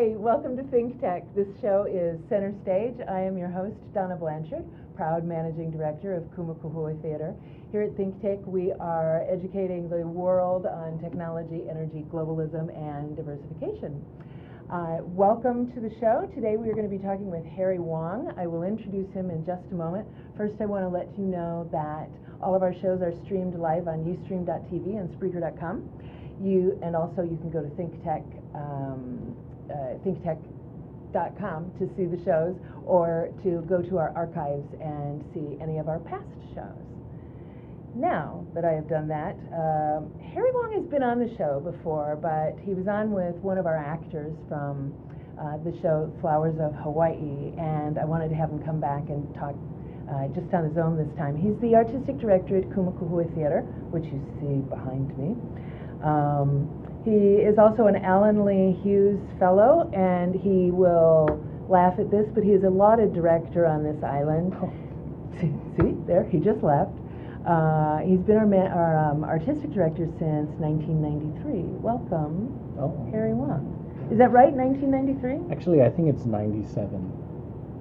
Hi, welcome to ThinkTech. This show is Center Stage. I am your host, Donna Blanchard, proud managing director of Kumu Kahua Theatre. Here at ThinkTech, we are educating the world on technology, energy, globalism, and diversification. Welcome to the show. Today we are going to be talking with Harry Wong. I will introduce him in just a moment. First, I want to let you know that all of our shows are streamed live on ustream.tv and Spreaker.com. And also you can go to ThinkTech.com to see the shows, or to go to our archives and see any of our past shows. Now that I have done that, Harry Wong has been on the show before, but he was on with one of our actors from the show Flowers of Hawaii, and I wanted to have him come back and talk just on his own this time. He's the artistic director at Kumu Kahua Theatre, which you see behind me. He is also an Alan Lee Hughes Fellow, and he will laugh at this, but he is a lauded director on this island. See, there, he just left. He's been our artistic director since 1993. Welcome, Harry Wong. Is that right, 1993? Actually, I think it's 97.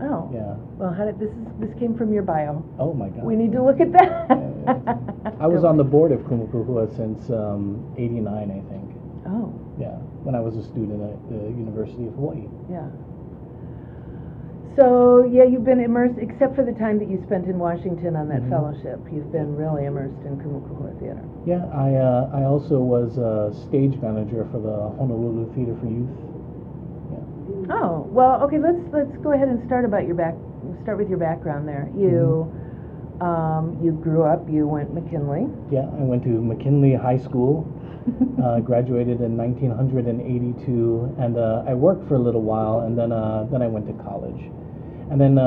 Oh. Yeah. Well, how did this came from your bio. Oh my God. We need to look at that. I was on the board of Kumu Kahua since 89, I think. Oh. Yeah, when I was a student at the University of Hawaii. Yeah. So, yeah, you've been immersed, except for the time that you spent in Washington on that fellowship. You've been really immersed in Kumu Kahua Theatre. Yeah, I also was a stage manager for the Honolulu Theatre for Youth. Yeah. Oh, well, okay, let's go ahead and start with your background there. You you grew up, you went McKinley. Yeah, I went to McKinley High School. Graduated in 1982, and I worked for a little while, and then I went to college. And then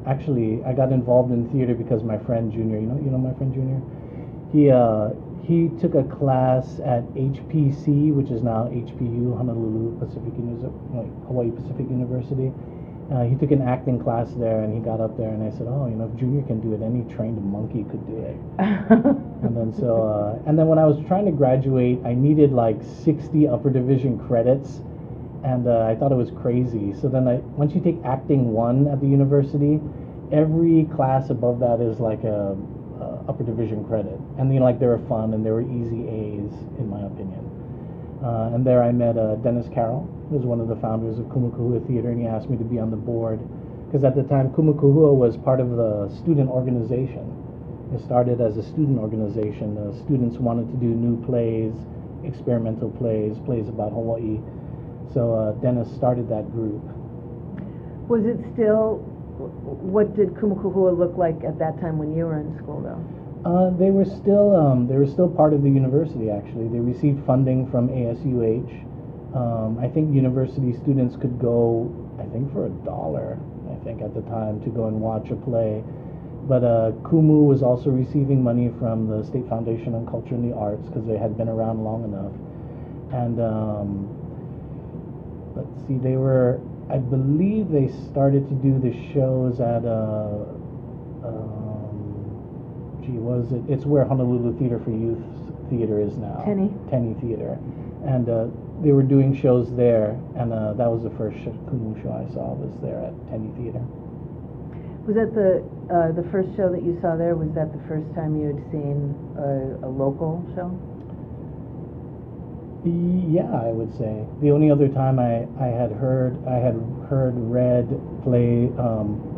actually I got involved in theater because my friend Junior, you know my friend Junior, he took a class at HPC, which is now HPU, Honolulu Hawaii Pacific University. He took an acting class there, and he got up there, and I said, if Junior can do it, any trained monkey could do it. And then when I was trying to graduate, I needed like 60 upper division credits, and I thought it was crazy. So then once you take acting 1 at the university, every class above that is like a upper division credit, and they were fun and they were easy A's in my opinion. And there I met Dennis Carroll, who was one of the founders of Kumu Kahua Theatre, and he asked me to be on the board because at the time Kumu Kahua was part of the student organization. It started as a student organization. Students wanted to do new plays, experimental plays about Hawaii. So Dennis started that group. Was it still, what did Kumu Kahua look like at that time when you were in school, though? They were still part of the university, actually. They received funding from ASUH. I think university students could go, I think for $1, I think at the time, to go and watch a play. But Kumu was also receiving money from the State Foundation on Culture and the Arts because they had been around long enough. And let's see, I believe they started to do the shows at it's where Honolulu Theatre for Youth Theatre is now. Tenny Theatre. And they were doing shows there, and that was the first Kumu show I saw, was there at Tenny Theatre. Was that the first show that you saw there? Was that the first time you had seen a local show? Yeah, I would say. The only other time I had read play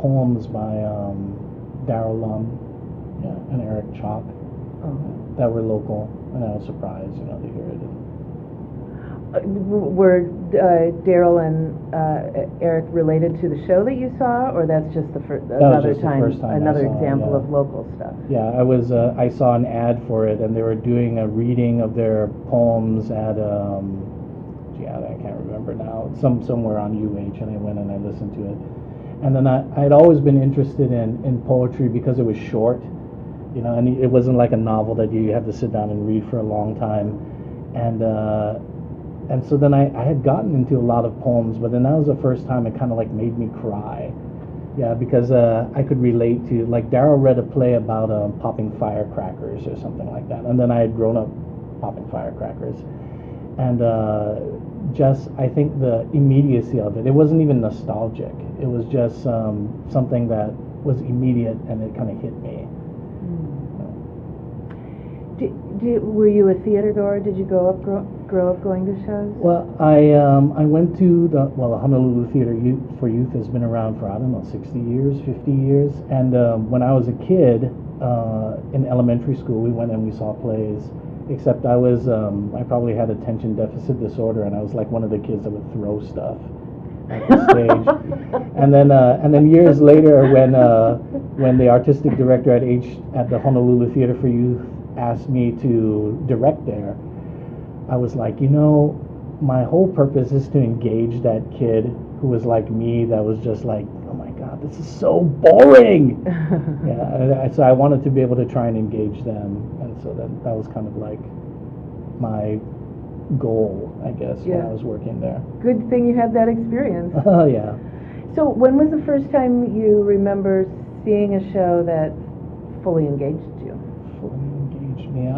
poems by Darrell Lum, and Eric Chalk, that were local, and I was surprised, to hear it. Were Darrell and Eric related to the show that you saw, or that's just another example of local stuff? Yeah, I saw an ad for it, and they were doing a reading of their poems at I can't remember now, somewhere on UH, and I went and I listened to it. And then I had always been interested in poetry because it was short, and it wasn't like a novel that you have to sit down and read for a long time. And so then I had gotten into a lot of poems, but then that was the first time it kind of made me cry. Yeah, because I could relate to, Darrell read a play about popping firecrackers or something like that, and then I had grown up popping firecrackers. And just, I think, the immediacy of it. It wasn't even nostalgic. It was just something that was immediate, and it kind of hit me. Were you a theater goer? Did you grow up going to shows? Well, I went to the Honolulu Theater for Youth has been around for, I don't know, 60 years, 50 years. And when I was a kid in elementary school, we went and we saw plays. Except I probably had attention deficit disorder, and I was like one of the kids that would throw stuff at the stage. And then years later, when the artistic director at the Honolulu Theater for Youth asked me to direct there, I was like, my whole purpose is to engage that kid who was like me, that was just like, oh my God, this is so boring. Yeah, so I wanted to be able to try and engage them, and so that was kind of like my goal, I guess, when I was working there. Good thing you had that experience. Yeah. So when was the first time you remember seeing a show that fully engaged you? Me.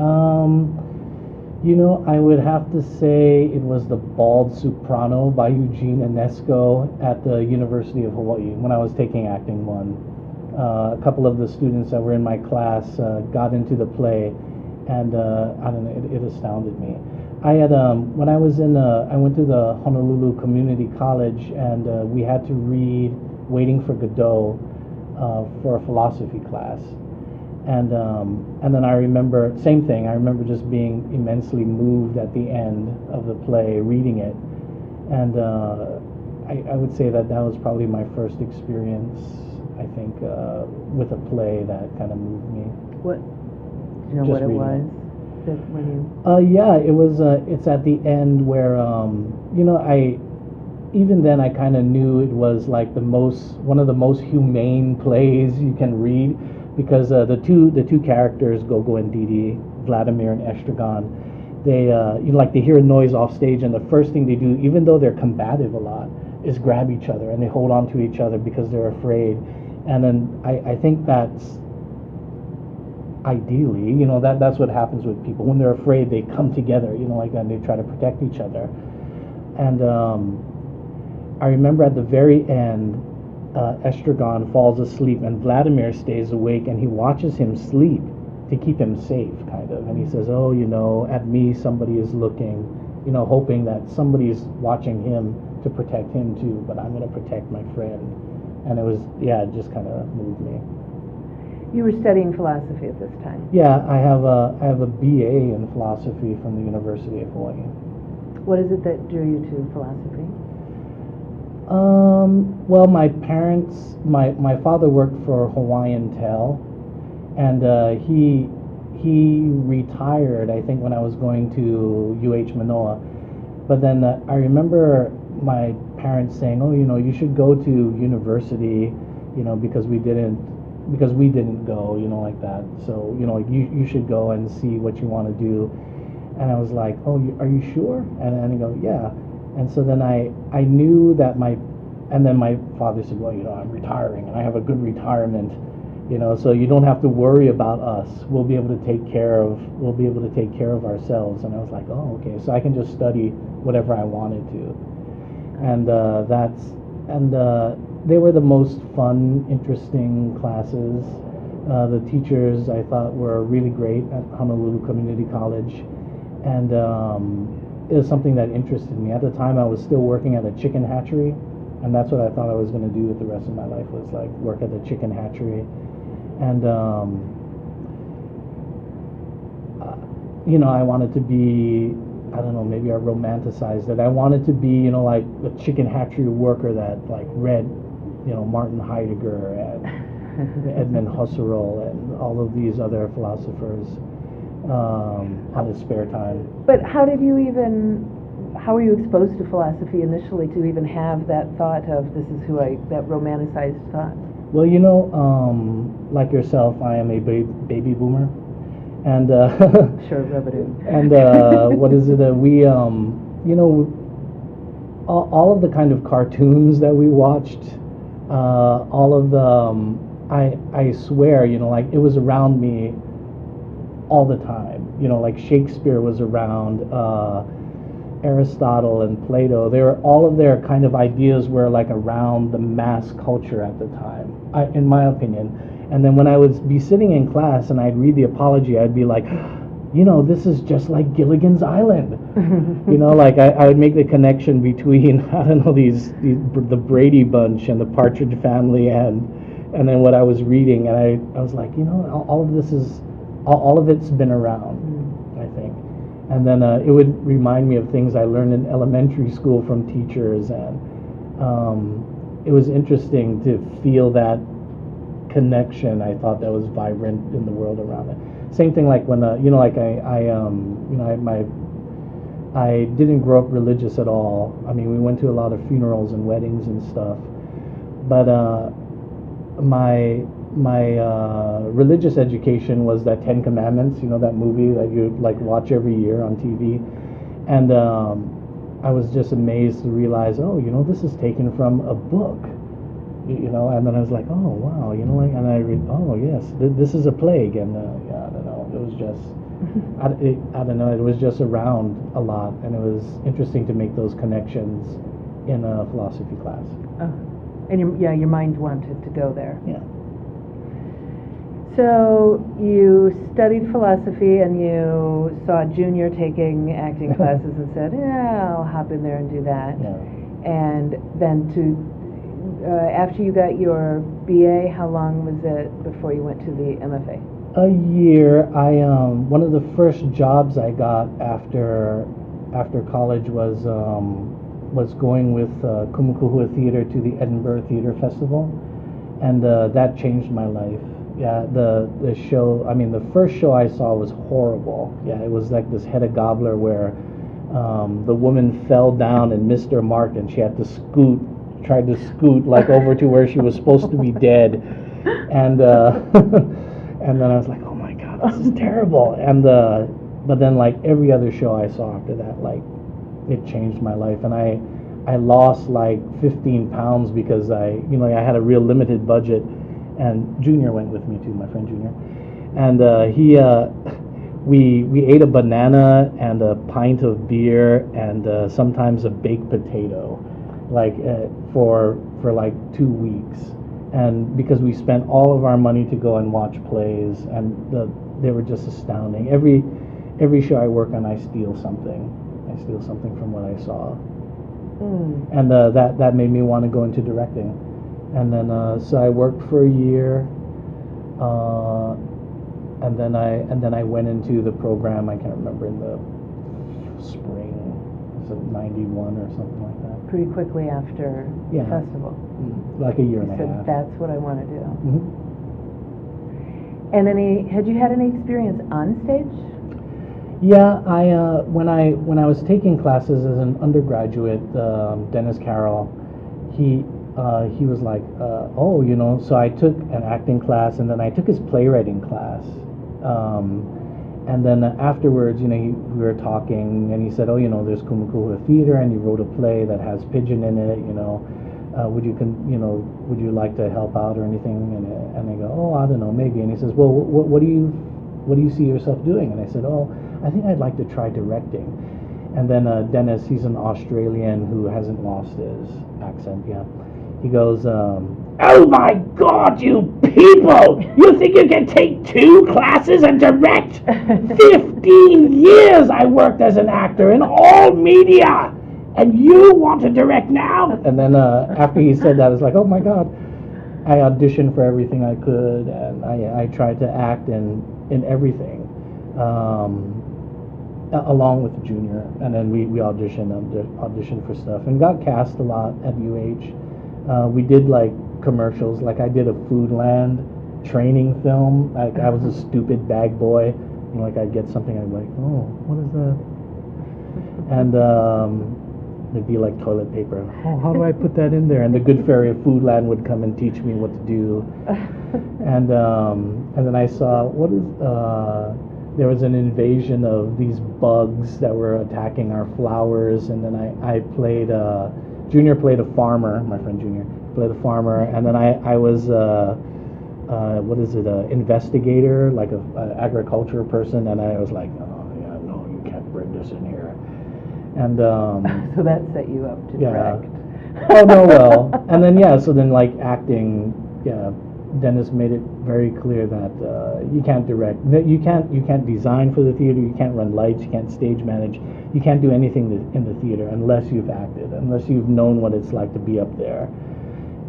I would have to say it was The Bald Soprano by Eugene Ionesco at the University of Hawaii when I was taking Acting 1. A couple of the students that were in my class got into the play, and I don't know, it astounded me. I had when I was I went to the Honolulu Community College, and we had to read Waiting for Godot for a philosophy class. And then I remember, same thing, I remember just being immensely moved at the end of the play, reading it. And I would say that was probably my first experience, I think, with a play that kind of moved me. What? Do you know what it was? That when you... Yeah, it was, it's at the end where, even then I kind of knew it was like one of the most humane plays you can read. Because the two characters, Gogo and Didi, Vladimir and Estragon, they they hear a noise off stage, and the first thing they do, even though they're combative a lot, is grab each other, and they hold on to each other because they're afraid. And then I think that's ideally, that's what happens with people when they're afraid. They come together, like that, and they try to protect each other. And I remember at the very end, Estragon falls asleep, and Vladimir stays awake, and he watches him sleep to keep him safe, kind of. And he says, oh, at me somebody is looking, hoping that somebody is watching him to protect him too, but I'm going to protect my friend. And it was, it just kind of moved me. You were studying philosophy at this time? Yeah, I have a BA in philosophy from the University of Hawaii. What is it that drew you to philosophy? Well, my parents, my father worked for Hawaiian Tel, and he retired, I think, when I was going to UH Manoa. But then I remember my parents saying, oh, you should go to university, because we didn't go, like that. So, you should go and see what you want to do. And I was like, oh, are you sure? And he goes, yeah. And so then I knew that and then my father said, well, I'm retiring, and I have a good retirement, so you don't have to worry about us. We'll be able to take care of ourselves. And I was like, oh, okay, so I can just study whatever I wanted to. And they were the most fun, interesting classes. The teachers I thought were really great at Honolulu Community College, and it was something that interested me. At the time, I was still working at a chicken hatchery, and that's what I thought I was going to do with the rest of my life, was like work at the chicken hatchery. And I wanted to be, I don't know, maybe I romanticized it. I wanted to be, like a chicken hatchery worker that like read, Martin Heidegger and Edmund Husserl and all of these other philosophers on his spare time. But how were you exposed to philosophy initially to even have that thought of that romanticized thought? Well, like yourself, I am a baby boomer. And sure, rub it in. And what is it? We all of the kind of cartoons that we watched, all of the I swear, like it was around me all the time. Like Shakespeare was around, Aristotle and Plato, all of their kind of ideas were like around the mass culture at the time, in my opinion. And then when I would be sitting in class and I'd read the apology, I'd be like, this is just like Gilligan's Island. Like I would make the connection between, I don't know, the Brady Bunch and the Partridge Family and then what I was reading, and I was like, all of it's been around, I think. And then it would remind me of things I learned in elementary school from teachers, and it was interesting to feel that connection. I thought that was vibrant in the world around it. Same thing like when I didn't grow up religious at all. I mean, we went to a lot of funerals and weddings and stuff, but my religious education was that Ten Commandments, that movie that you like watch every year on TV, and I was just amazed to realize, this is taken from a book, and then I was like, oh wow, and I read, oh yes, this is a plague, and yeah, I don't know, it was just, I don't know, it was just around a lot, and it was interesting to make those connections in a philosophy class. And your mind wanted to go there. Yeah. So you studied philosophy and you saw Junior taking acting classes and said, yeah, I'll hop in there and do that. Yeah. And then after you got your BA, how long was it before you went to the MFA? A year. One of the first jobs I got after college was going with Kumu Kahua Theatre to the Edinburgh Theatre Festival, and that changed my life. Yeah, the show, I mean, the first show I saw was horrible. Yeah, it was like this Hedda Gabler where the woman fell down and missed her mark, and she had to tried to scoot like over to where she was supposed to be dead, and and then I was like, oh my god, this is terrible. And but then like every other show I saw after that, like it changed my life, and I lost like 15 pounds because I had a real limited budget, and Junior went with me too, my friend Junior, and we ate a banana and a pint of beer and sometimes a baked potato, like for like 2 weeks, and because we spent all of our money to go and watch plays, and they were just astounding. Every show I work on, I steal something from what I saw. And that made me want to go into directing, and then so I worked for a year, and then I went into the program. I can't remember, in the spring, was it 91 or something like that? Pretty quickly after the festival. Like a year and a said, half. that's what I want to do. Mm-hmm. And had you had any experience on stage? Yeah, when I was taking classes as an undergraduate, Dennis Carroll, he was like, so I took an acting class, and then I took his playwriting class, and then afterwards, we were talking, and he said, there's Kumu Kahua Theatre, and you wrote a play that has pigeon in it, would you like to help out or anything? And I go, I don't know, maybe. And he says, well, what do you see yourself doing? And I said, I think I'd like to try directing. And then Dennis, he's an Australian who hasn't lost his accent. Yeah, he goes, oh my God, you people! You think you can take 2 classes and direct? 15 years I worked as an actor in all media, and you want to direct now? And then after he said that, I was like, oh my God. I auditioned for everything I could, and I tried to act in everything, along with Junior, and then we auditioned for stuff and got cast a lot at UH. We did like commercials, like I did a Foodland training film. Like I was a stupid bag boy, like I'd get something, I'd be like, oh, what is that? And it'd be like toilet paper. Oh, how do I put that in there? And the good fairy of Foodland would come and teach me what to do. And then I saw there was an invasion of these bugs that were attacking our flowers, and then I played Junior played a farmer. My friend Junior played a farmer, and then I was investigator, like a agriculture person, and I was like, oh yeah, no, you can't bring this in here. And So that set you up to yeah. direct. Oh no, well, and then so then like acting, Dennis made it very clear that you can't direct, you can't design for the theater, you can't run lights, you can't stage manage, you can't do anything in the theater unless you've acted, unless you've known what it's like to be up there,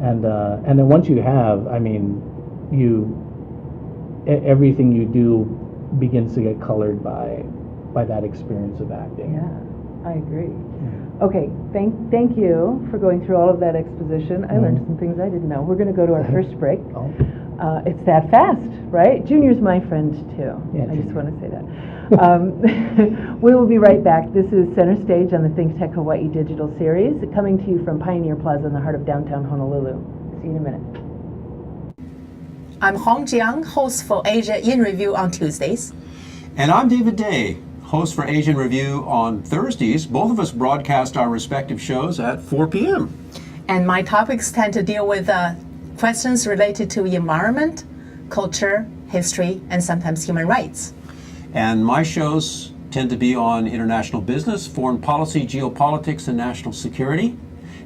and then once you have, I mean, everything you do begins to get colored by that experience of acting. Yeah, I agree. Okay, thank you for going through all of that exposition. I learned some things I didn't know. We're going to go to our first break. Oh. It's that fast, right? Junior's my friend too. Yeah, I just Junior. want to say that. We will be right back. This is Center Stage on the ThinkTech Hawaii Digital Series, coming to you from Pioneer Plaza in the heart of downtown Honolulu. See you in a minute. I'm Hong Jiang, host for Asia in Review on Tuesdays. And I'm David Day, host for Asian Review on Thursdays. Both of us broadcast our respective shows at 4 p.m. And my topics tend to deal with questions related to environment, culture, history, and sometimes human rights. And my shows tend to be on international business, foreign policy, geopolitics, and national security.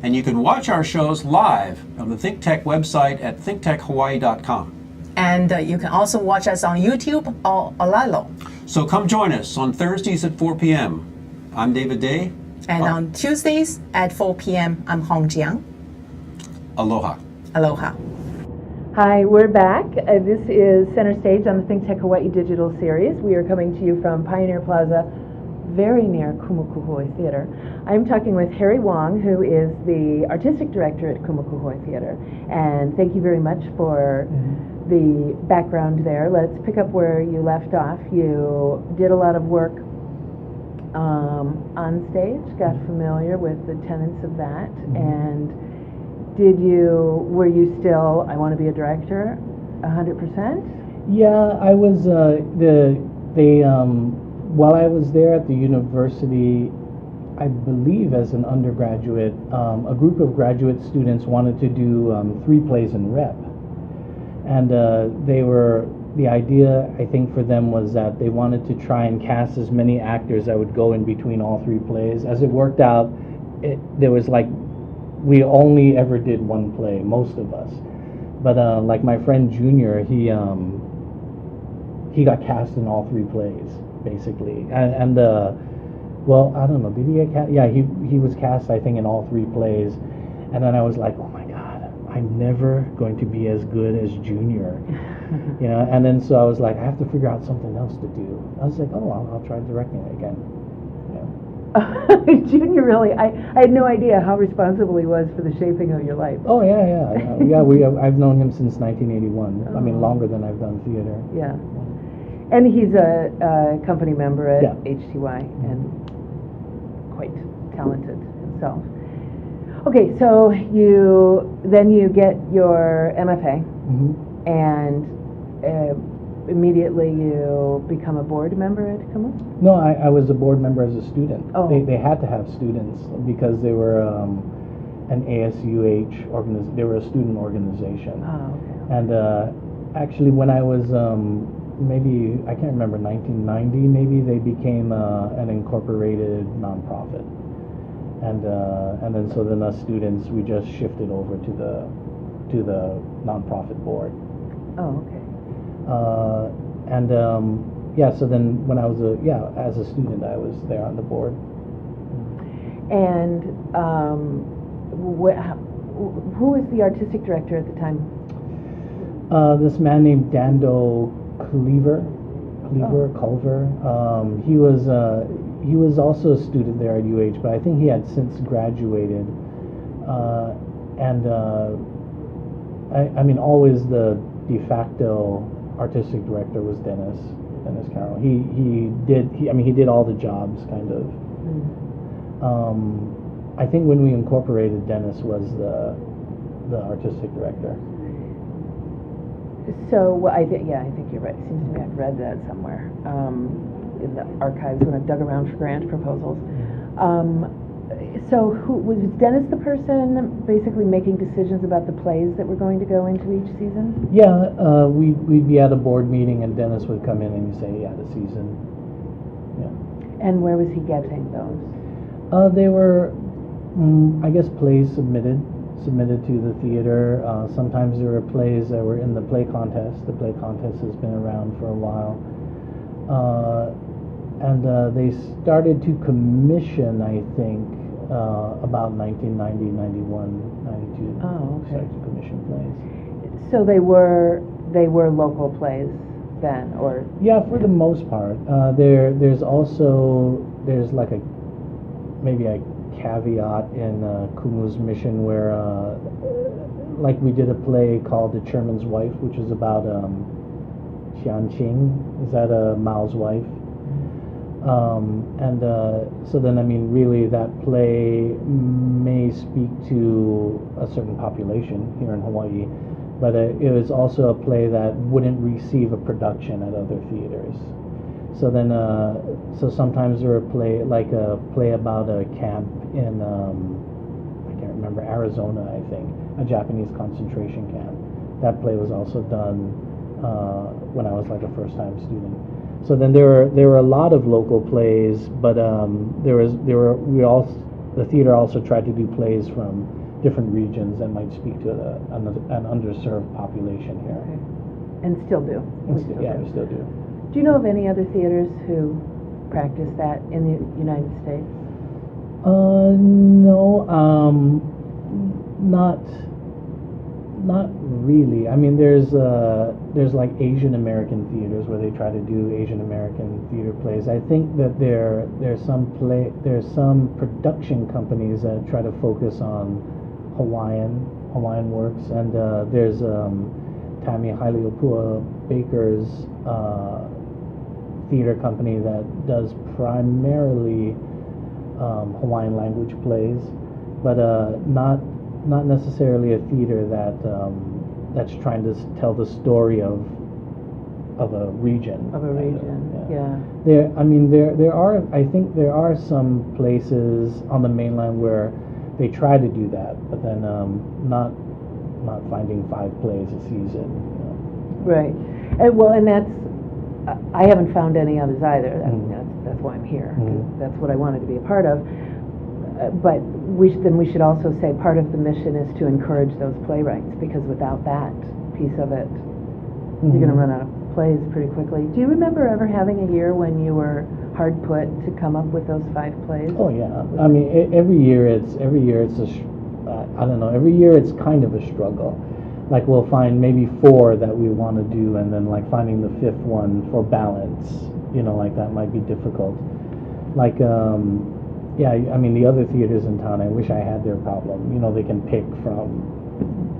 And you can watch our shows live on the ThinkTech website at thinktechhawaii.com. And you can also watch us on YouTube or Olalo. So come join us on Thursdays at 4 p.m. I'm David Day. And on Tuesdays at 4 p.m., I'm Hong Jiang. Aloha. Aloha. Hi, we're back. This is Center Stage on the ThinkTech Hawaii Digital Series. We are coming to you from Pioneer Plaza, very near Kumu Kahua Theatre. I'm talking with Harry Wong, who is the artistic director at Kumu Kahua Theatre. And thank you very much for the background there. Let's pick up where you left off. You did a lot of work on stage, got familiar with the tenets of that, and were you still, I want to be a director, 100%? Yeah, I was, while I was there at the university, I believe as an undergraduate, a group of graduate students wanted to do 3 plays in rep. And the idea, I think, for them was that they wanted to try and cast as many actors that would go in between all 3 plays. As it worked out, there was like, we only ever did 1 play, most of us. But like my friend Junior, he got cast in all 3 plays, basically. And well, I don't know, did he get cast? Yeah, he was cast, I think, in all 3 plays. And then I was like, oh my God, I'm never going to be as good as Junior. You know, and then so I was like, I have to figure out something else to do. I was like, oh, I'll try directing again. Junior, really, I had no idea how responsible he was for the shaping of your life. Oh yeah. I've known him since 1981. I mean, longer than I've done theater. Yeah, and he's a company member at HTY and quite talented himself. Okay, so you get your MFA, and immediately you become a board member at Kumu? No, I was a board member as a student. Oh. They had to have students because they were an ASUH organization. They were a student organization. Oh, okay. And actually, when I was maybe, I can't remember, 1990 maybe, they became an incorporated nonprofit. And then so then us students, we just shifted over to the nonprofit board. Oh, okay. So then when I was as a student, I was there on the board. And who was the artistic director at the time? This man named Dando Culver. He was also a student there at UH, but I think he had since graduated. I mean, always the de facto artistic director was Dennis Carroll. He did all the jobs, kind of. I think when we incorporated, Dennis was the artistic director. So I think you're right. It seems to me I've read that somewhere in the archives when I've dug around for grant proposals. So was Dennis the person basically making decisions about the plays that were going to go into each season? Yeah, we'd be at a board meeting and Dennis would come in and say, yeah, the season. Yeah. And where was he getting those? They were, I guess, plays submitted to the theater. Sometimes there were plays that were in the play contest. The play contest has been around for a while. And they started to commission, I think, about 1990, 91, 92. Oh, okay. Started to commission plays. So they were local plays then, or? Yeah, for the most part. There's like maybe a caveat in Kumu's mission where, like we did a play called The Chairman's Wife, which is about Qian Qing. Is that Mao's wife? So then, I mean, really that play may speak to a certain population here in Hawaii, but it was also a play that wouldn't receive a production at other theaters. So then, so sometimes there were a play about a camp in, I can't remember, Arizona, I think, a Japanese concentration camp. That play was also done when I was like a first-time student. So then there were a lot of local plays, but the theater also tried to do plays from different regions that might speak to an underserved population here. Okay. And still do. We still do. Do you know of any other theaters who practice that in the United States? No, not really. I mean, there's like Asian American theaters where they try to do Asian American theater plays. I think that there's some production companies that try to focus on Hawaiian works, and there's Tami Hailiopua Baker's theater company that does primarily Hawaiian language plays, but not necessarily a theater that's trying to tell the story of a region. Of a region, yeah. I think there are some places on the mainland where they try to do that, but then not finding 5 plays a season. Right. And that's, I haven't found any others either. That's why I'm here. 'Cause that's what I wanted to be a part of. But we should also say part of the mission is to encourage those playwrights, because without that piece of it, you're going to run out of plays pretty quickly. Do you remember ever having a year when you were hard put to come up with those 5 plays? Oh yeah. I mean, every year it's every year it's kind of a struggle. Like we'll find maybe 4 that we want to do, and then like finding the 5th one for balance, like that might be difficult. Like yeah, I mean, the other theaters in town, I wish I had their problem. They can pick from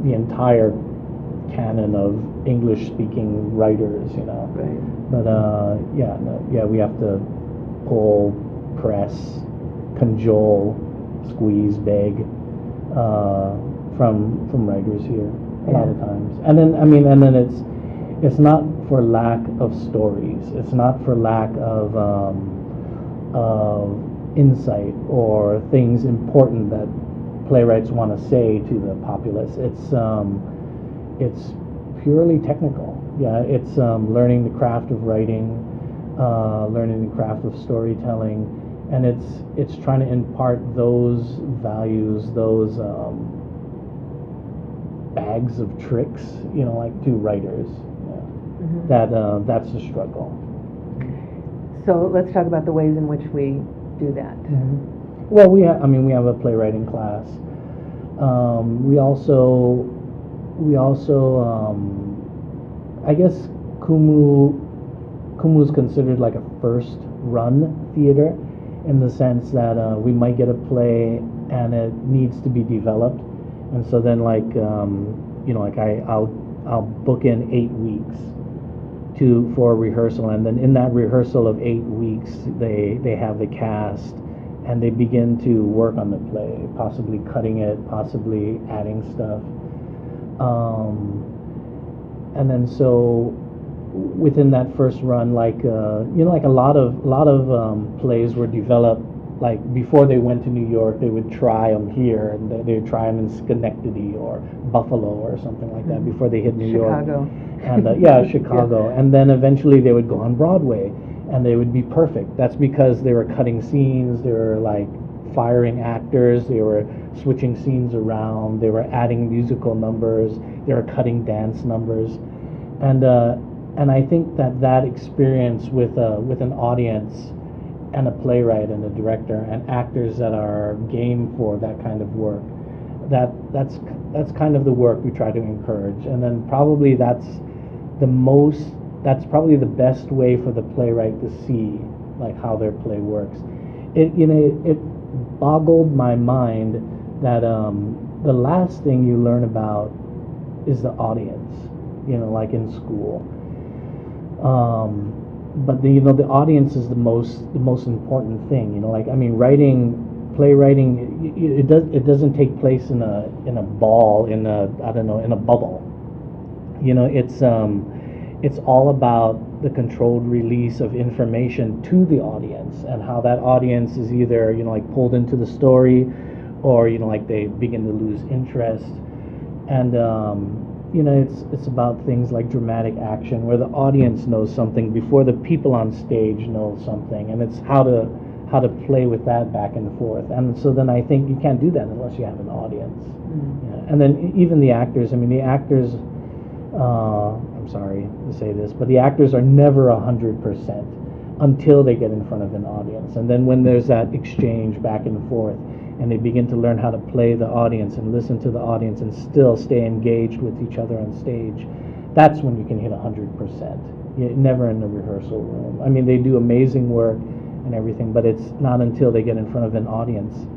the entire canon of English-speaking writers, Right. But we have to pull, press, cajole, squeeze, beg from writers here a lot of times. And then it's not for lack of stories. It's not for lack of insight or things important that playwrights want to say to the populace. It's purely technical. Yeah, it's learning the craft of writing, learning the craft of storytelling, and it's trying to impart those values, those bags of tricks, like to writers. That's the struggle. So let's talk about the ways in which we do that. Well, we have a playwriting class. We also I guess Kumu's considered like a first run theater, in the sense that we might get a play and it needs to be developed, and so then I'll book in 8 weeks for a rehearsal, and then in that rehearsal of 8 weeks they have the cast and they begin to work on the play, possibly cutting it, possibly adding stuff, and then so within that first run, like a lot of plays were developed like before they went to New York. They would try them here, and they would try them in Schenectady or Buffalo or something like that before they hit New York. And Chicago. And then eventually they would go on Broadway, and they would be perfect. That's because they were cutting scenes, they were like firing actors, they were switching scenes around, they were adding musical numbers, they were cutting dance numbers, and I think that experience with an audience and a playwright and a director and actors that are game for that kind of work, that's kind of the work we try to encourage. And then probably that's probably the best way for the playwright to see like how their play works. It boggled my mind that the last thing you learn about is the audience, like in school. But the audience is the most important thing. Like, I mean, playwriting, it doesn't take place in a ball, in a bubble. It's all about the controlled release of information to the audience, and how that audience is either like pulled into the story, or like they begin to lose interest. And it's about things like dramatic action, where the audience knows something before the people on stage know something, and it's how to play with that back and forth. And so then I think you can't do that unless you have an audience. Yeah. And then even the actors. I mean, the actors. I'm sorry to say this, but the actors are never 100% until they get in front of an audience. And then when there's that exchange back and forth, and they begin to learn how to play the audience and listen to the audience and still stay engaged with each other on stage, that's when you can hit 100%. Never in the rehearsal room. I mean, they do amazing work and everything, but it's not until they get in front of an audience.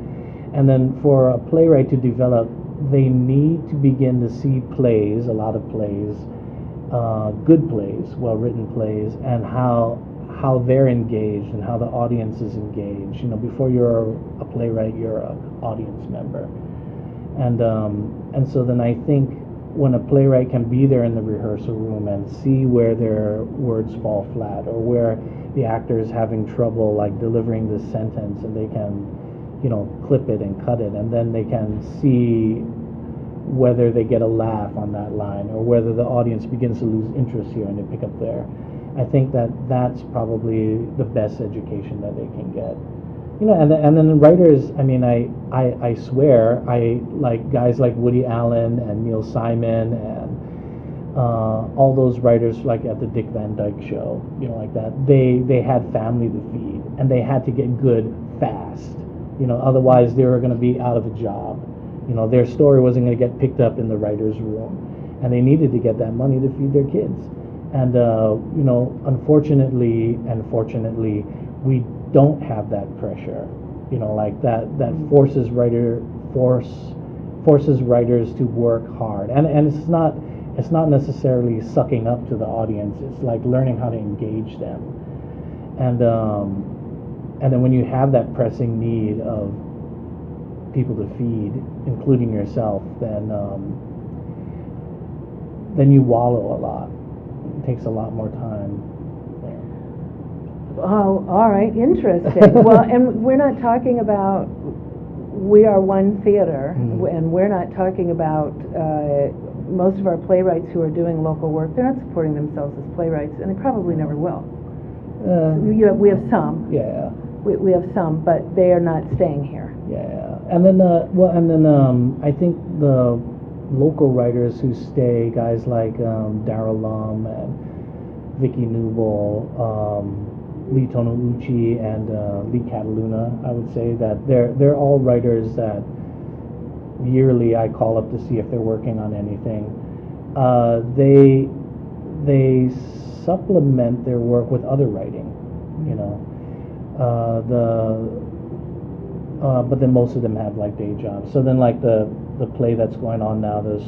And then for a playwright to develop, they need to begin to see plays, a lot of plays, good plays, well-written plays, and how they're engaged and how the audience is engaged. Before you're a playwright, you're an audience member. And so then I think when a playwright can be there in the rehearsal room and see where their words fall flat, or where the actor is having trouble like delivering this sentence, and they can clip it and cut it, and then they can see whether they get a laugh on that line, or whether the audience begins to lose interest here and they pick up there. I think that's probably the best education that they can get. And then writers, I mean, I swear, I like guys like Woody Allen and Neil Simon and all those writers, like at the Dick Van Dyke Show, like that. They had family to feed, and they had to get good fast. Otherwise they were going to be out of a job. Their story wasn't going to get picked up in the writer's room, and they needed to get that money to feed their kids. And unfortunately and fortunately, we don't have that pressure. Like that forces writers to work hard. And it's not necessarily sucking up to the audience. It's like learning how to engage them. And then when you have that pressing need of people to feed, including yourself, then you wallow a lot. It takes a lot more time. Oh, all right, interesting. Well, and we're not talking about, we are one theater, and we're not talking about most of our playwrights who are doing local work. They're not supporting themselves as playwrights, and they probably never will. We have some. Yeah. We have some, but they are not staying here. Yeah, and then I think the local writers who stay, guys like Darryl Lum and Vicky Newell, Lee Tonouchi, and Lee Cataluna, I would say that they're all writers that yearly I call up to see if they're working on anything. They supplement their work with other writing, but then most of them have like day jobs. So then like the play that's going on now, this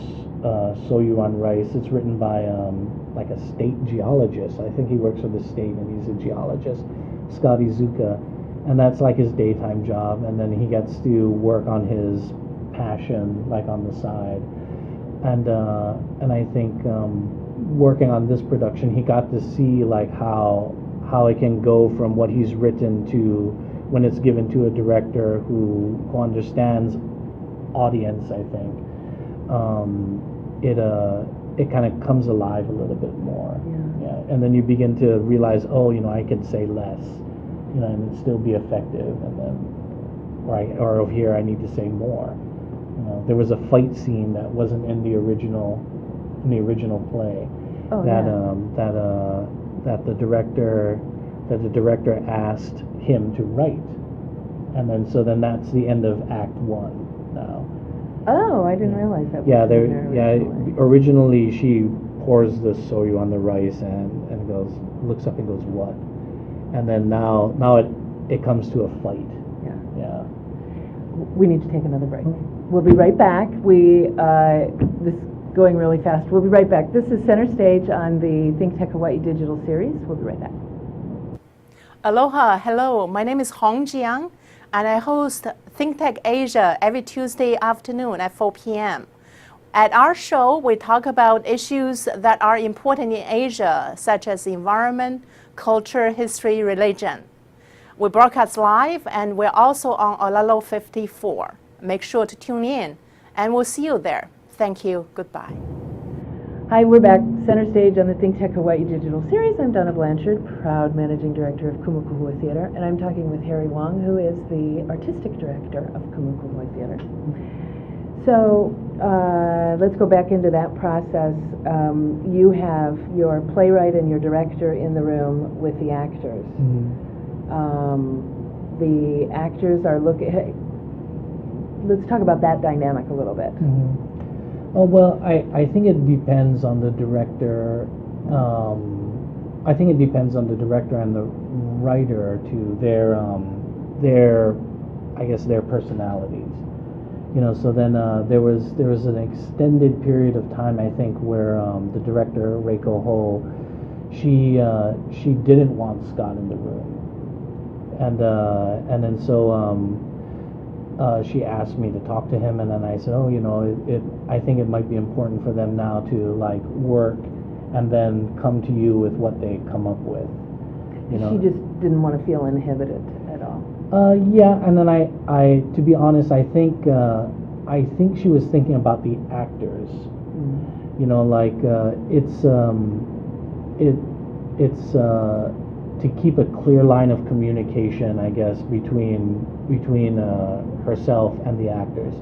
So You on Rice, it's written by like a state geologist. I think he works for the state and he's a geologist, Scotty Zuka, and that's like his daytime job, and then he gets to work on his passion like on the side. And I think working on this production, he got to see like how it can go from what he's written to when it's given to a director who understands audience. I think it kind of comes alive a little bit more. Yeah. And then you begin to realize, I could say less, and still be effective. And then or over here I need to say more. You know, there was a fight scene that wasn't in the original play that the director asked him to write, and then that's the end of Act 1 now. Oh, I didn't realize that. Yeah, originally. Originally she pours the soyu on the rice and looks up and goes, "What?" And then now it comes to a fight. Yeah. We need to take another break. We'll be right back. This is going really fast. We'll be right back. This is Center Stage on the ThinkTech Hawaii Digital Series. We'll be right back. Aloha, hello. My name is Hong Jiang, and I host ThinkTech Asia every Tuesday afternoon at 4 p.m. At our show, we talk about issues that are important in Asia, such as environment, culture, history, religion. We broadcast live, and we're also on Olelo 54. Make sure to tune in, and we'll see you there. Thank you. Goodbye. Hi, we're back. Center Stage on the ThinkTech Hawaii Digital Series. I'm Donna Blanchard, proud Managing Director of Kumu Kahua Theatre, and I'm talking with Harry Wong, who is the Artistic Director of Kumu Kahua Theatre. So let's go back into that process. You have your playwright and your director in the room with the actors. The actors are looking. Let's talk about that dynamic a little bit. Oh, well, I think it depends on the director. I think it depends on the director and the writer to their I guess their personalities. You know, so then there was an extended period of time, I think, where the director Reiko Ho, she didn't want Scott in the room, and then so she asked me to talk to him, and then I said, oh, you know, I think it might be important for them now to like work and then come to you with what they come up with. You know, she just didn't want to feel inhibited at all. Yeah, and then I to be honest, I think she was thinking about the actors. You know, like it's to keep a clear line of communication, I guess, between herself and the actors,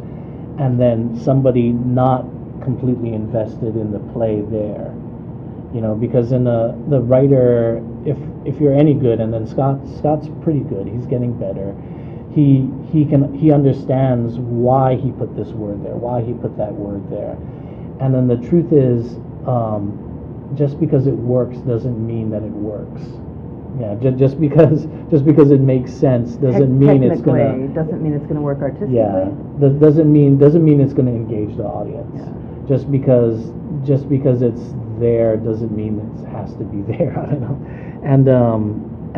and then somebody not completely invested in the play there. You know, because in the writer, if you're any good, and then Scott's pretty good, he's getting better. He understands why he put this word there, why he put that word there, and then the truth is, just because it works doesn't mean that it works. Yeah, just because it makes sense doesn't mean it's gonna. Doesn't mean it's gonna work artistically. Yeah, doesn't mean it's gonna engage the audience. Yeah. Just because it's there doesn't mean it has to be there. I don't know, and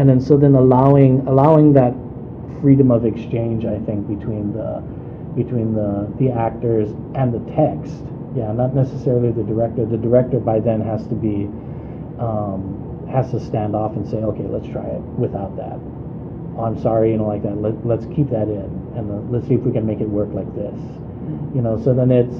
then so then allowing that freedom of exchange, I think, between the actors and the text. Yeah, not necessarily the director. The director by then has to be. Has to stand off and say, okay, let's try it without that. Oh, I'm sorry, you know, like that. Let's keep that in, and let's see if we can make it work like this. You know, so then it's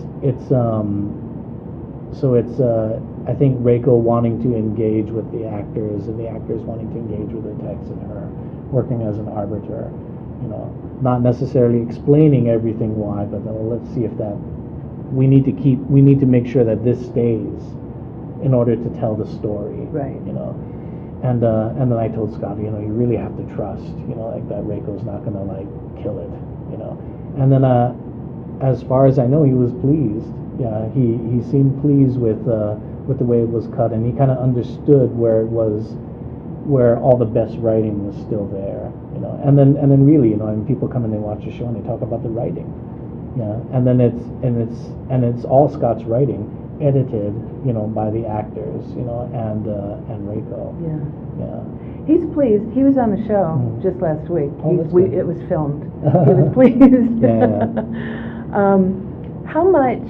I think Reiko wanting to engage with the actors, and the actors wanting to engage with the text, and her working as an arbiter. You know, not necessarily explaining everything why, but then let's see if that we need to make sure that this stays in order to tell the story, right? You know, and then I told Scott, you know, you really have to trust, you know, like that Reiko's not gonna like kill it, you know. And then as far as I know, he was pleased. Yeah, he seemed pleased with the way it was cut, and he kind of understood where all the best writing was still there, you know. And then really, you know, and people come and they watch the show and they talk about the writing, yeah. And then it's all Scott's writing, edited, you know, by the actors, you know, and Reiko. Yeah. He's pleased. He was on the show just last week. Oh, it was filmed. He was pleased. Yeah. How much?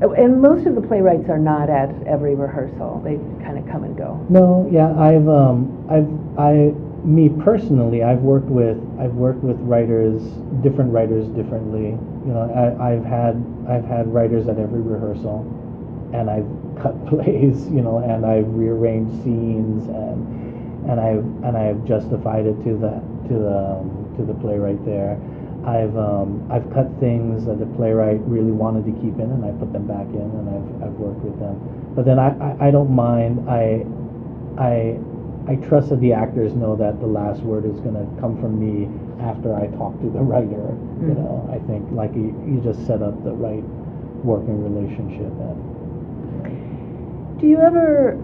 And most of the playwrights are not at every rehearsal. They kind of come and go. No, yeah, me personally, I've worked with different writers differently. You know, I've had writers at every rehearsal, and I've cut plays, you know, and I've rearranged scenes, and I've justified it to the playwright there. I've cut things that the playwright really wanted to keep in, and I put them back in, and I've worked with them. But then I don't mind. I trust that the actors know that the last word is going to come from me after I talk to the writer. You know, I think like you just set up the right working relationship. Do you ever,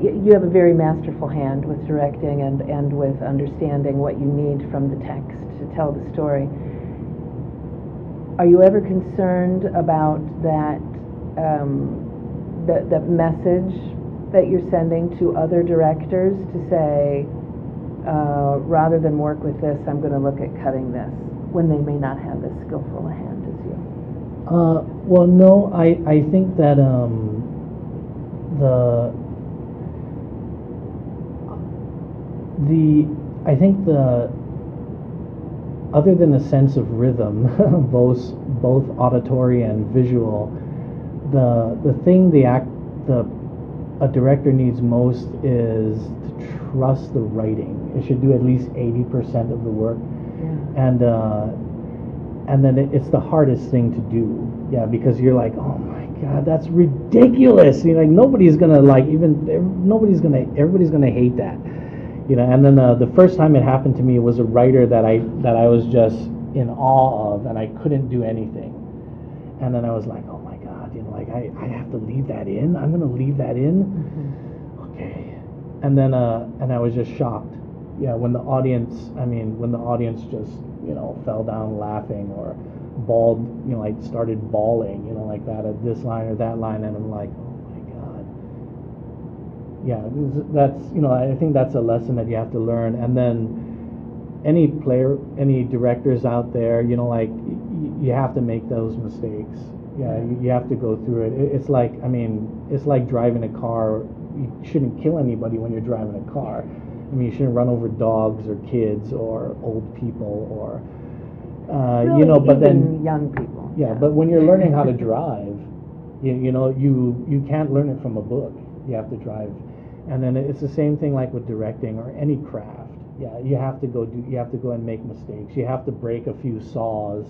you have a very masterful hand with directing and with understanding what you need from the text to tell the story. Are you ever concerned about that, the message that you're sending to other directors to say, rather than work with this, I'm going to look at cutting this, when they may not have as skillful a hand as you? Well, no, I think that I think the other than a sense of rhythm, both auditory and visual, the thing a director needs most is to trust the writing. It should do at least 80% of the work, and then it's the hardest thing to do. Yeah, because you're like, oh my God, that's ridiculous. You know, like everybody's gonna hate that. You know, and then the first time it happened to me was a writer that I was just in awe of, and I couldn't do anything. And then I was like, oh my God, you know, like I have to leave that in. I'm gonna leave that in. Okay. And then and I was just shocked. Yeah, when the audience just, you know, fell down laughing or bawled, you know, like started bawling, you know, like that at this line or that line, and I'm like, oh my God. Yeah, that's, you know, I think that's a lesson that you have to learn. And then any directors out there, you know, like you have to make those mistakes. Yeah, you have to go through it. It's like, I mean, it's like driving a car. You shouldn't kill anybody when you're driving a car. I mean, you shouldn't run over dogs or kids or old people or, really, you know, but even then young people. Yeah, but when you're learning how to drive, you know, you can't learn it from a book. You have to drive. And then it's the same thing like with directing or any craft. Yeah, you have to go and make mistakes. You have to break a few saws,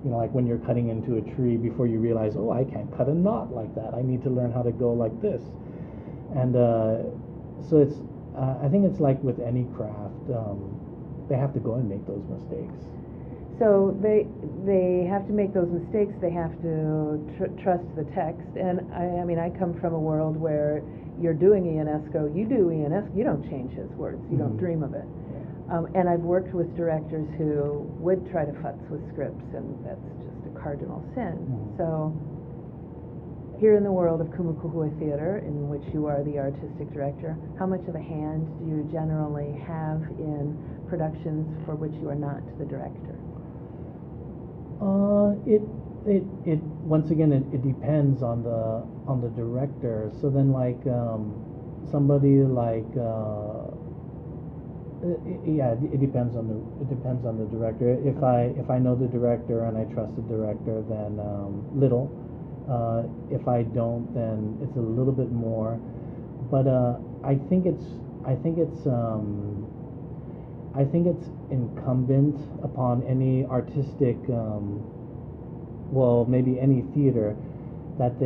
you know, like when you're cutting into a tree before you realize, oh, I can't cut a knot like that. I need to learn how to go like this. And so it's, I think it's like with any craft, they have to go and make those mistakes. So they have to make those mistakes. They have to trust the text. And I mean, I come from a world where you're doing Ionesco, you do Ionesco, you don't change his words, you don't dream of it. And I've worked with directors who would try to futz with scripts, and that's just a cardinal sin. So here in the world of Kumu Kahua Theatre, in which you are the artistic director, how much of a hand do you generally have in productions for which you are not the director? It once again it depends on the director. So then like somebody like it depends on the director. If I know the director and I trust the director, then little. If I don't, then it's a little bit more. But I think it's incumbent upon any artistic, well, maybe any theater, that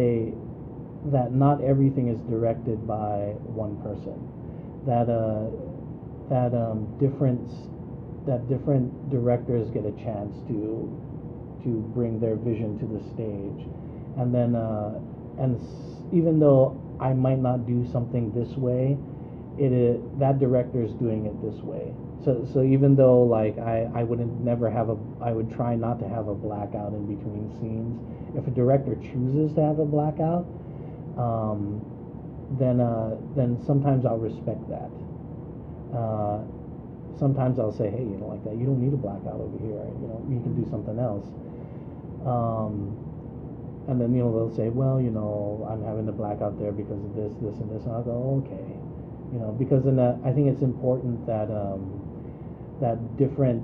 not everything is directed by one person. That different directors get a chance to bring their vision to the stage, and then even though I might not do something this way, that director's doing it this way. So even though like I would try not to have a blackout in between scenes. If a director chooses to have a blackout, then sometimes I'll respect that. Sometimes I'll say, hey, you know, like that, you don't need a blackout over here. You know, you can do something else. And then, you know, they'll say, well, you know, I'm having a blackout there because of this, this, and this. And I'll go, okay. You know, because in I think it's important that that different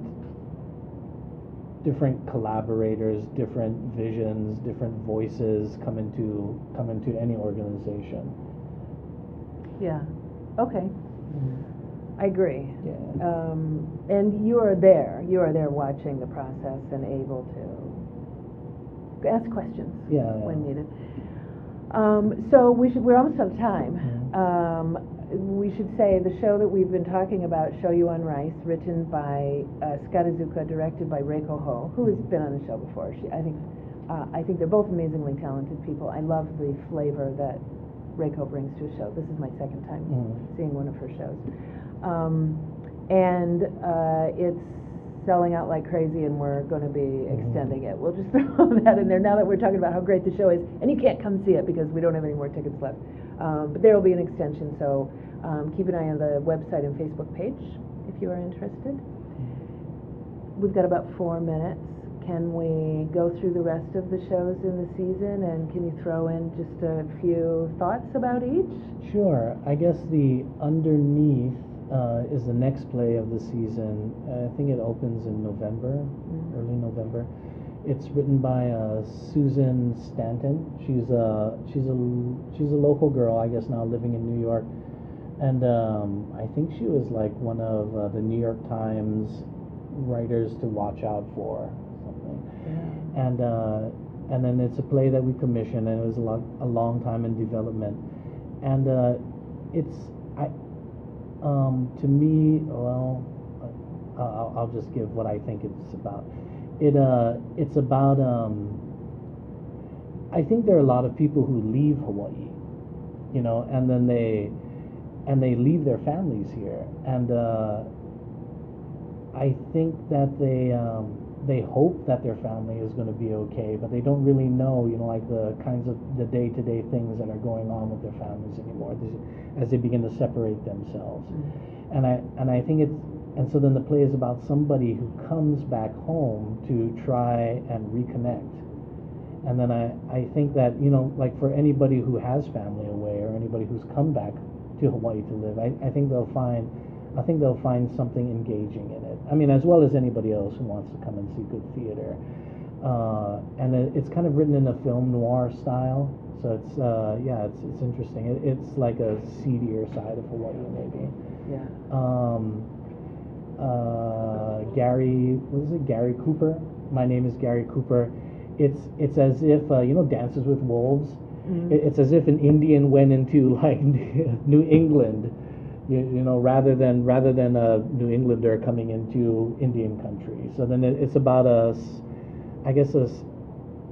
collaborators, different visions, different voices come into any organization. Yeah. Okay. I agree. Yeah. And you are there watching the process and able to ask questions Yeah, when needed. So we're almost out of time. We should say the show that we've been talking about, Show You on Rice, written by Scott Azuka, directed by Reiko Ho, who has been on the show before. I think they're both amazingly talented people. I love the flavor that Reiko brings to a show. This is my second time seeing one of her shows. And it's selling out like crazy, and we're going to be extending it. We'll just throw that in there now that we're talking about how great the show is. And you can't come see it because we don't have any more tickets left. But there will be an extension, so keep an eye on the website and Facebook page if you are interested. We've got about 4 minutes. Can we go through the rest of the shows in the season, and can you throw in just a few thoughts about each? Sure. I guess the Underneath is the next play of the season. I think it opens in November, early November. It's written by Susan Stanton. She's a local girl, I guess, now living in New York, and I think she was like one of the New York Times writers to watch out for, something. Yeah. And then it's a play that we commissioned, and it was a long time in development, and to me, well, I'll just give what I think it's about. It's about, I think there are a lot of people who leave Hawaii, you know, and then they leave their families here, and I think that they hope that their family is going to be okay, but they don't really know, you know, like the kinds of the day-to-day things that are going on with their families anymore as they begin to separate themselves. And I think and so then the play is about somebody who comes back home to try and reconnect. And then I think that, you know, like for anybody who has family away or anybody who's come back to Hawaii to live, I think they'll find something engaging in it. I mean, as well as anybody else who wants to come and see good theater. And it's kind of written in a film noir style, so it's interesting. It's like a seedier side of Hawaii, maybe. Yeah. Gary Cooper. My name is Gary Cooper. It's as if you know, Dances with Wolves. It's as if an Indian went into like New England. You know, rather than a New Englander coming into Indian country. So then it's about a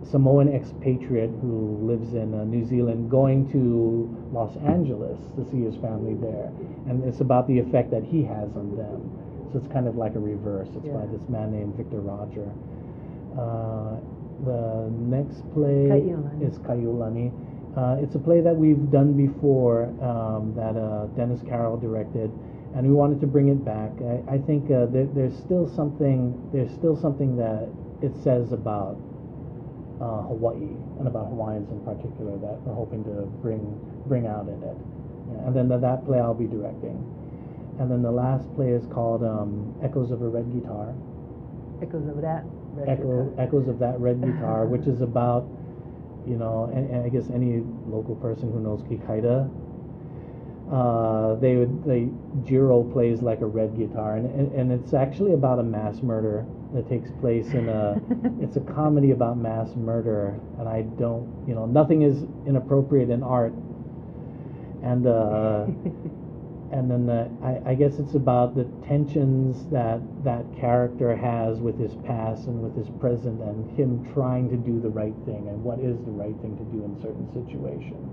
Samoan expatriate who lives in New Zealand going to Los Angeles to see his family there, and it's about the effect that he has on them. So it's kind of like a reverse. It's by this man named Victor Roger. The next play is Kaiulani. It's a play that we've done before, that Dennis Carroll directed, and we wanted to bring it back. I think there's still something that it says about Hawaii and about Hawaiians in particular that we're hoping to bring out in it. Yeah, and then that play I'll be directing. And then the last play is called Echoes of a Red Guitar. Echoes of that red guitar. Echoes of that red guitar, which is about, you know, and I guess any local person who knows Kikaida, Jiro plays like a red guitar, and it's actually about a mass murder that takes place in it's a comedy about mass murder, and I don't, you know, nothing is inappropriate in art, and then I guess it's about the tensions that character has with his past and with his present, and him trying to do the right thing, and what is the right thing to do in certain situations.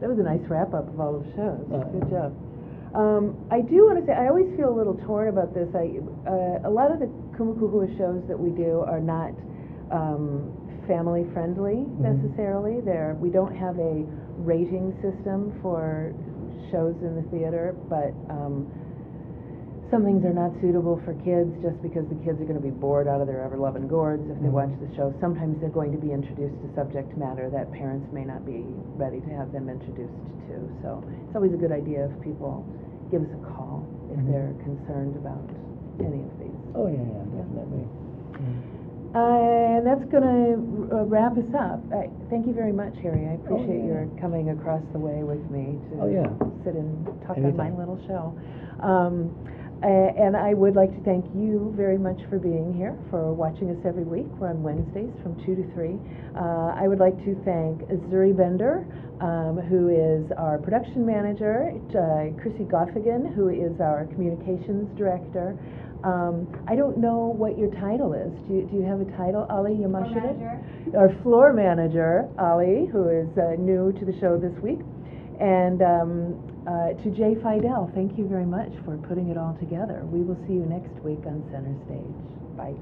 That was a nice wrap-up of all of the shows. Good job. I do want to say, I always feel a little torn about this. A lot of the Kumu Kahua shows that we do are not family-friendly necessarily. We don't have a rating system for shows in the theater, but some things are not suitable for kids just because the kids are going to be bored out of their ever-loving gourds if they watch the show. Sometimes they're going to be introduced to subject matter that parents may not be ready to have them introduced to. So it's always a good idea if people give us a call if they're concerned about any of these. Oh, yeah, definitely. And that's going to wrap us up. Thank you very much, Harry. I appreciate your coming across the way with me to sit and talk Anytime. on my little show. And I would like to thank you very much for being here, for watching us every week. We're on Wednesdays from 2 to 3. I would like to thank Zuri Bender, who is our production manager, Chrissy Goffigan, who is our communications director. I don't know what your title is. Do you have a title, Ali Yamashita? Our floor manager, Ali, who is new to the show this week. And to Jay Fidel, thank you very much for putting it all together. We will see you next week on Center Stage. Bye.